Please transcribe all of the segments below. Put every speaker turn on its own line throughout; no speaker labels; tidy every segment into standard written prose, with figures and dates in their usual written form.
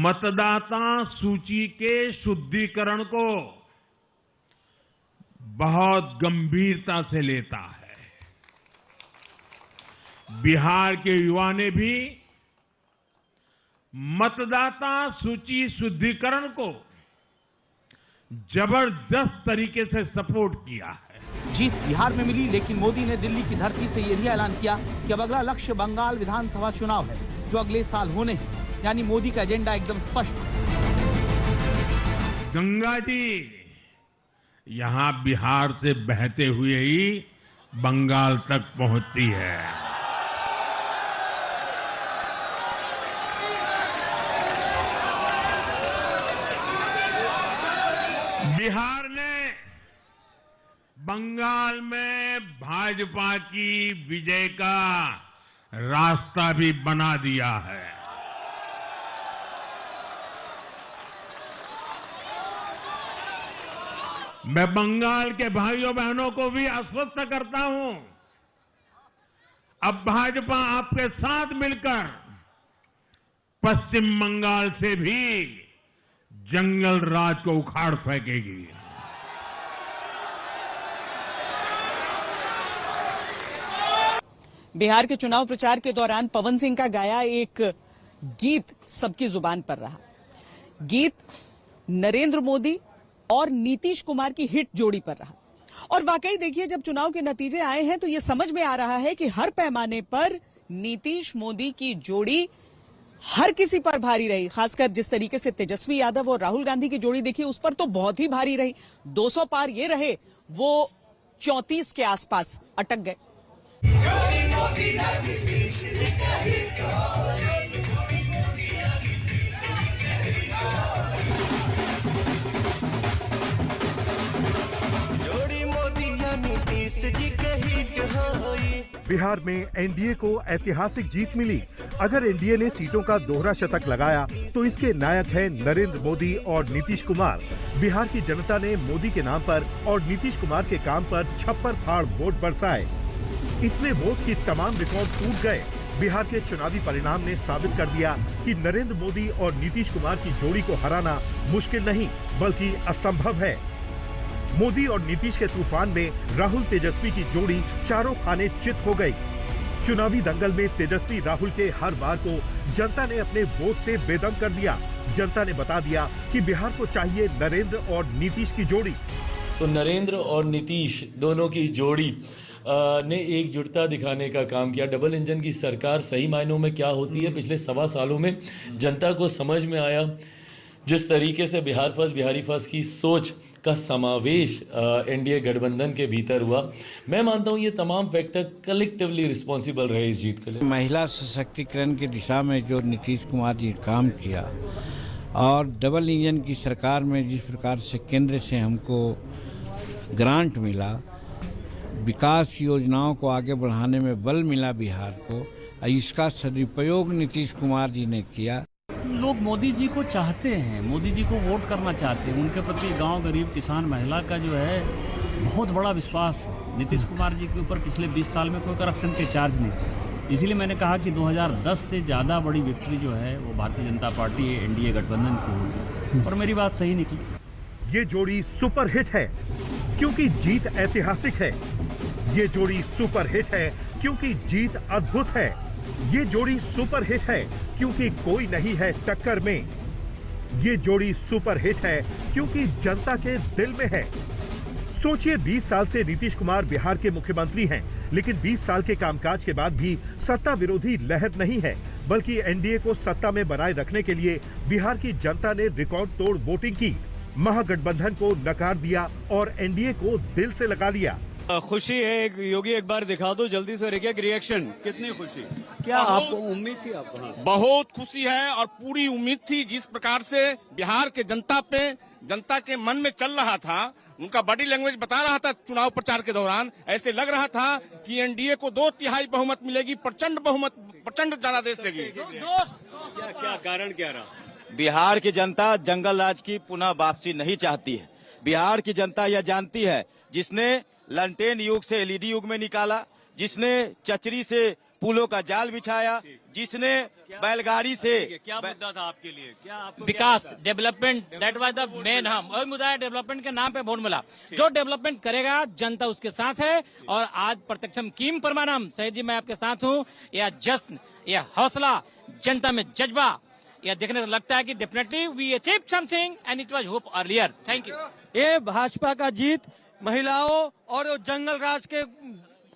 मतदाता सूची के शुद्धिकरण को बहुत गंभीरता से लेता है। बिहार के युवा ने भी मतदाता सूची शुद्धिकरण को जबरदस्त तरीके से सपोर्ट किया है।
जीत बिहार में मिली, लेकिन मोदी ने दिल्ली की धरती से यह भी ऐलान किया कि अब अगला लक्ष्य बंगाल विधानसभा चुनाव है, जो अगले साल होने हैं। यानी मोदी का एजेंडा एकदम स्पष्ट।
गंगा जी यहां बिहार से बहते हुए ही बंगाल तक पहुंचती है। बिहार ने बंगाल में भाजपा की विजय का रास्ता भी बना दिया है। मैं बंगाल के भाइयों बहनों को भी आश्वस्त करता हूं, अब भाजपा आपके साथ मिलकर पश्चिम बंगाल से भी जंगल राज को उखाड़ फेंकेगी।
बिहार के चुनाव प्रचार के दौरान पवन सिंह का गाया एक गीत सबकी जुबान पर रहा। गीत नरेंद्र मोदी और नीतीश कुमार की हिट जोड़ी पर रहा। और वाकई देखिए, जब चुनाव के नतीजे आए हैं तो ये समझ में आ रहा है कि हर पैमाने पर नीतीश मोदी की जोड़ी हर किसी पर भारी रही। खासकर जिस तरीके से तेजस्वी यादव और राहुल गांधी की जोड़ी देखी, उस पर तो बहुत ही भारी रही। 200 पार ये रहे, वो 34 के आसपास अटक गए।
बिहार में एनडीए को ऐतिहासिक जीत मिली। अगर एनडीए ने सीटों का दोहरा शतक लगाया तो इसके नायक हैं नरेंद्र मोदी और नीतीश कुमार। बिहार की जनता ने मोदी के नाम पर और नीतीश कुमार के काम पर छप्पर फाड़ वोट बरसाए। इतने वोट की तमाम रिकॉर्ड टूट गए। बिहार के चुनावी परिणाम ने साबित कर दिया कि नरेंद्र मोदी और नीतीश कुमार की जोड़ी को हराना मुश्किल नहीं बल्कि असंभव है। मोदी और नीतीश के तूफान में राहुल तेजस्वी की जोड़ी चारों खाने चित हो गई। चुनावी दंगल में तेजस्वी राहुल के हर बार को जनता ने अपने वोट से बेदम कर दिया। जनता ने बता दिया कि बिहार को चाहिए नरेंद्र और नीतीश की जोड़ी।
तो नरेंद्र और नीतीश दोनों की जोड़ी ने एकजुटता दिखाने का काम किया। डबल इंजन की सरकार सही मायनों में क्या होती है, पिछले 1.25 सालों में जनता को समझ में आया। जिस तरीके से बिहार फर्स्ट बिहारी फर्स्ट की सोच का समावेश एनडीए गठबंधन के भीतर हुआ, मैं मानता हूं ये तमाम फैक्टर कलेक्टिवली रिस्पॉन्सिबल रहे इस जीत के लिए।
महिला सशक्तिकरण की दिशा में जो नीतीश कुमार जी काम किया और डबल इंजन की सरकार में जिस प्रकार से केंद्र से हमको ग्रांट मिला, विकास की योजनाओं को आगे बढ़ाने में बल मिला बिहार को, इसका सदुपयोग नीतीश कुमार जी ने किया।
लोग मोदी जी को चाहते हैं, मोदी जी को वोट करना चाहते हैं। उनके प्रति गांव, गरीब, किसान, महिला का जो है बहुत बड़ा विश्वास है। नीतीश कुमार जी के ऊपर पिछले 20 साल में कोई करप्शन के चार्ज नहीं थे। इसीलिए मैंने कहा कि 2010 से ज़्यादा बड़ी विक्ट्री जो है वो भारतीय जनता पार्टी एनडीए गठबंधन की होगी। और मेरी बात सही निकली।
ये जोड़ी सुपर हिट है क्योंकि जीत ऐतिहासिक है। ये जोड़ी सुपर हिट है क्योंकि जीत अद्भुत है। ये जोड़ी सुपर हिट है क्योंकि कोई नहीं है टक्कर में। ये जोड़ी सुपर हिट है क्योंकि जनता के दिल में है। सोचिए, 20 साल से नीतीश कुमार बिहार के मुख्यमंत्री हैं, लेकिन 20 साल के कामकाज के बाद भी सत्ता विरोधी लहर नहीं है, बल्कि एनडीए को सत्ता में बनाए रखने के लिए बिहार की जनता ने रिकॉर्ड तोड़ वोटिंग की, महागठबंधन को नकार दिया और एनडीए को दिल से लगा लिया।
खुशी है योगी, एक बार दिखा दो जल्दी से रिएक्शन। कितनी खुशी, क्या आपको उम्मीद थी? आपको
बहुत खुशी है और पूरी उम्मीद थी। जिस प्रकार से बिहार के जनता के मन में चल रहा था, उनका बॉडी लैंग्वेज बता रहा था चुनाव प्रचार के दौरान, ऐसे लग रहा था कि एनडीए को 2/3 बहुमत मिलेगी, प्रचंड बहुमत, प्रचंड जनादेश देगी।
क्या कारण क्या रहा?
बिहार की जनता जंगल राज की पुनः वापसी नहीं चाहती है। बिहार की जनता यह जानती है, जिसने लंटेन युग से एलईडी युग में निकाला, जिसने चचरी से पुलों का जाल बिछाया, जिसने बैलगाड़ी से
क्या मुद्दा था आपके लिए? क्या आपको
विकास, development, that was the main. हम वही मुद्दा है, डेवलपमेंट के नाम पे वोट मिला। जो डेवलपमेंट करेगा जनता उसके साथ है। और आज प्रत्यक्षम कीम प्रमाणम, सहित जी मैं आपके साथ हूँ। यह जश्न, यह हौसला, जनता में जज्बा, यह देखने से लगता है कि definitely we achieve something and it was hope earlier. Thank you.
ये भाजपा का जीत महिलाओं और जंगल राज के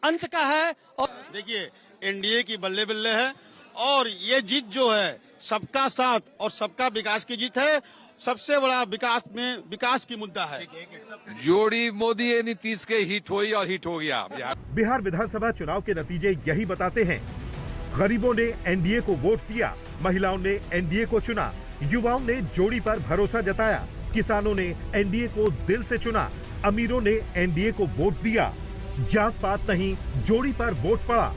अंत का है। और
देखिए, एनडीए की बल्ले बल्ले है और ये जीत जो है सबका साथ और सबका विकास की जीत है। सबसे बड़ा विकास की मुद्दा है।
जोड़ी मोदी नीतीश के हिट हुई और हिट हो गया।
बिहार विधानसभा चुनाव के नतीजे यही बताते हैं। गरीबों ने एनडीए को वोट दिया, महिलाओं ने एनडीए को चुना, युवाओं ने जोड़ी पर भरोसा जताया, किसानों ने एनडीए को दिल से चुना, अमीरों ने एनडीए को वोट दिया। जात पात नहीं, जोड़ी पर वोट पड़ा।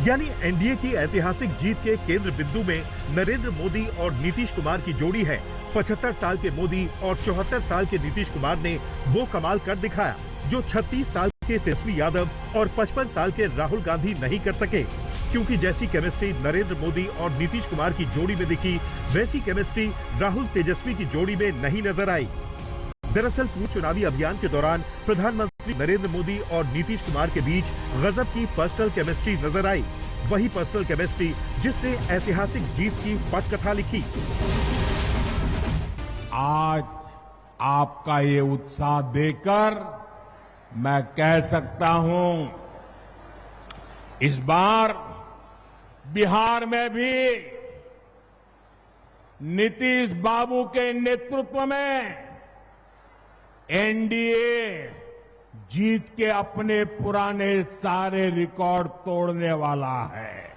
यानी एनडीए की ऐतिहासिक जीत के केंद्र बिंदु में नरेंद्र मोदी और नीतीश कुमार की जोड़ी है। 75 साल के मोदी और 74 साल के नीतीश कुमार ने वो कमाल कर दिखाया जो 36 साल के तेजस्वी यादव और 55 साल के राहुल गांधी नहीं कर सके। क्योंकि जैसी केमिस्ट्री नरेंद्र मोदी और नीतीश कुमार की जोड़ी में दिखी, वैसी केमिस्ट्री राहुल तेजस्वी की जोड़ी में नहीं नजर आई। दरअसल पूर्व चुनावी अभियान के दौरान प्रधानमंत्री नरेंद्र मोदी और नीतीश कुमार के बीच गजब की पर्सनल केमिस्ट्री नजर आई। वही पर्सनल केमिस्ट्री जिसने ऐतिहासिक जीत की पटकथा लिखी।
आज आपका ये उत्साह देखकर मैं कह सकता हूं, इस बार बिहार में भी नीतीश बाबू के नेतृत्व में एनडीए जीत के अपने पुराने सारे रिकॉर्ड तोड़ने वाला है।